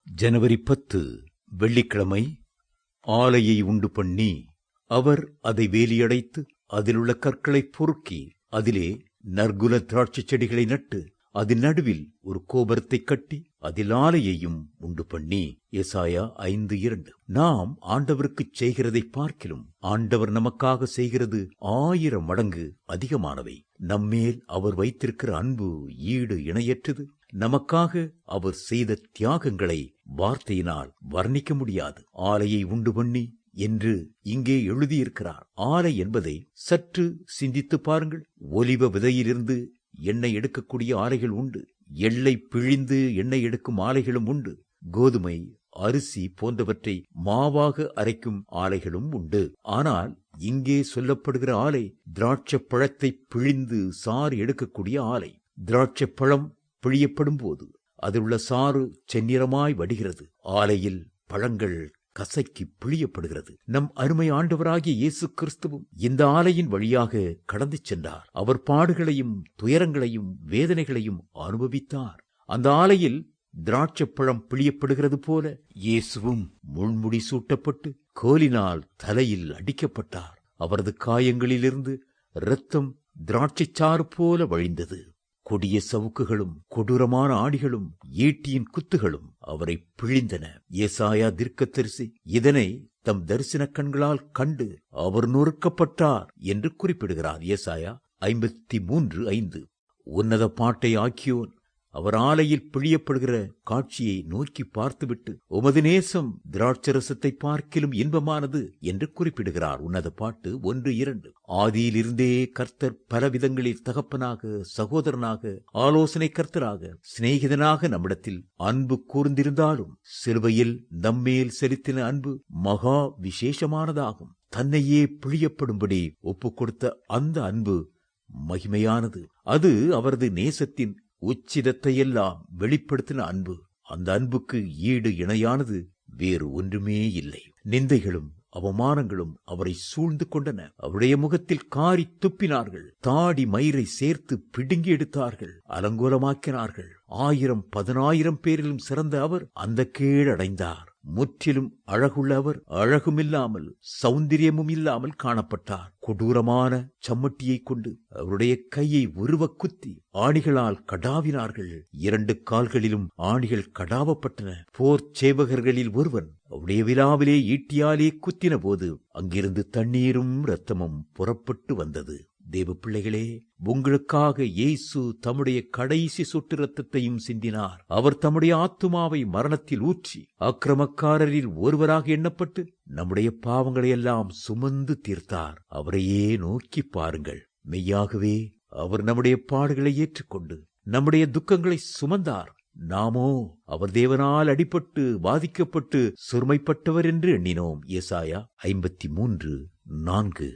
ஜனவரி 10 வெள்ளிக்கிழமை. ஆலையை உண்டு பண்ணி அவர் அதை வேலியடைத்து அதிலுள்ள கற்களை பொறுக்கி அதிலே நற்குல திராட்சை செடிகளை நட்டு அதன் நடுவில் ஒரு கோபுரத்தை கட்டி அதில் ஆலையையும் உண்டு பண்ணி. எசாயா 5:2. நாம் ஆண்டவருக்கு செய்கிறதை பார்க்கிலும் ஆண்டவர் நமக்காக செய்கிறது 1000 மடங்கு அதிகமானவை. நம்மேல் அவர் வைத்திருக்கிற அன்பு ஈடு இணையற்றது. நமக்காக அவர் செய்த தியாகங்களை வார்த்தையினால் வர்ணிக்க முடியாது. ஆலையை உண்டு பண்ணி என்று இங்கே எழுதியிருக்கிறார். ஆலை என்பதை சற்று சிந்தித்து பாருங்கள். ஒலிவ விதையிலிருந்து எண்ணெய் எடுக்கக்கூடிய ஆலைகள் உண்டு. எள்ளை பிழிந்து எண்ணெய் எடுக்கும் ஆலைகளும் உண்டு. கோதுமை, அரிசி போன்றவற்றை மாவாக அரைக்கும் ஆலைகளும் உண்டு. ஆனால் இங்கே சொல்லப்படுகிற ஆலை திராட்சை பழத்தை பிழிந்து சாறு எடுக்கக்கூடிய ஆலை. திராட்சை பழம் பிழியப்படும் போது அதில் உள்ள சாறு செந்நிறமாய் வடிகிறது. ஆலையில் பழங்கள் கசக்கி பிழியப்படுகிறது. நம் அருமை ஆண்டவராகிய இயேசு கிறிஸ்துவும் இந்த ஆலையின் வழியாக கடந்து சென்றார். அவர் பாடுகளையும் துயரங்களையும் வேதனைகளையும் அனுபவித்தார். அந்த ஆலையில் திராட்சை பழம் பிழியப்படுகிறது போல இயேசுவும் முள்முடி சூட்டப்பட்டு கோலினால் தலையில் அடிக்கப்பட்டார். அவரது காயங்களிலிருந்து இரத்தம் திராட்சை சாறு போல வழிந்தது. கொடிய சவுக்குகளும் கொடூரமான ஆணிகளும் ஈட்டியின் குத்துகளும் அவரை பிழிந்தன. ஏசாயா தீர்க்கதரிசி இதனை தம் தரிசன கண்களால் கண்டு அவர் நொறுக்கப்பட்டார் என்று குறிப்பிடுகிறார். ஏசாயா 53:5. உன்னத பாட்டை ஆக்கியோன் அவர் ஆலையில் பிழியப்படுகிற காட்சியை நோக்கி பார்த்துவிட்டு உமது நேசம் திராட்சரசத்தை பார்க்கிலும் இன்பமானது என்று குறிப்பிடுகிறார். உன்னத பாட்டு 1:2. ஆதியிலிருந்தே கர்த்தர் பலவிதங்களில் தகப்பனாக, சகோதரனாக, ஆலோசனை கர்த்தராக, சிநேகிதனாக நம்மிடத்தில் அன்பு கூர்ந்திருந்தாலும் சிலுவையில் நம்மேல் செலுத்தின அன்பு மகா விசேஷமானதாகும். தன்னையே பிழியப்படும்படி ஒப்பு கொடுத்த அந்த அன்பு மகிமையானது. அது அவரது நேசத்தின் உச்சிதத்தையெல்லாம் வெளிப்படுத்தின அன்பு. அந்த அன்புக்கு ஈடு இணையானது வேறு ஒன்றுமே இல்லை. நிந்தைகளும் அவமானங்களும் அவரை சூழ்ந்து கொண்டன. அவருடைய முகத்தில் காரி துப்பினார்கள். தாடி மயிரை சேர்த்து பிடுங்கி எடுத்தார்கள், அலங்கோலமாக்கினார்கள். 1000-10,000 பேரிலும் சிறந்த அவர் அந்த கீழடைந்தார். முற்றிலும் அழகுள்ள அவர் அழகுமில்லாமல் சௌந்தரியமும் இல்லாமல் காணப்பட்டார். கொடூரமான சம்மட்டியை கொண்டு அவருடைய கையை உருவ குத்தி ஆணிகளால் கடாவினார்கள். 2 கால்களிலும் ஆணிகள் கடாவப்பட்டன. போர் சேவகர்களில் ஒருவன் அவருடைய விழாவிலே ஈட்டியாலே குத்தின போது அங்கிருந்து தண்ணீரும் இரத்தமும் புறப்பட்டு வந்தது. தேவ பிள்ளைகளே, உங்களுக்காக இயேசு தம்முடைய கடைசி சொட்டு இரத்தத்தையும் சிந்தினார். அவர் தம்முடைய ஆத்துமாவை மரணத்தில் ஊற்றி அக்கிரமக்காரரில் ஒருவராக எண்ணப்பட்டு நம்முடைய பாவங்களையெல்லாம் சுமந்து தீர்த்தார். அவரையே நோக்கி பாருங்கள். மெய்யாகவே அவர் நம்முடைய பாடுகளை ஏற்றுக்கொண்டு நம்முடைய துக்கங்களை சுமந்தார். நாமோ அவர் தேவனால் அடிபட்டு பாதிக்கப்பட்டு சிறுமைப்பட்டவர் என்று எண்ணினோம். ஏசாயா 53:4.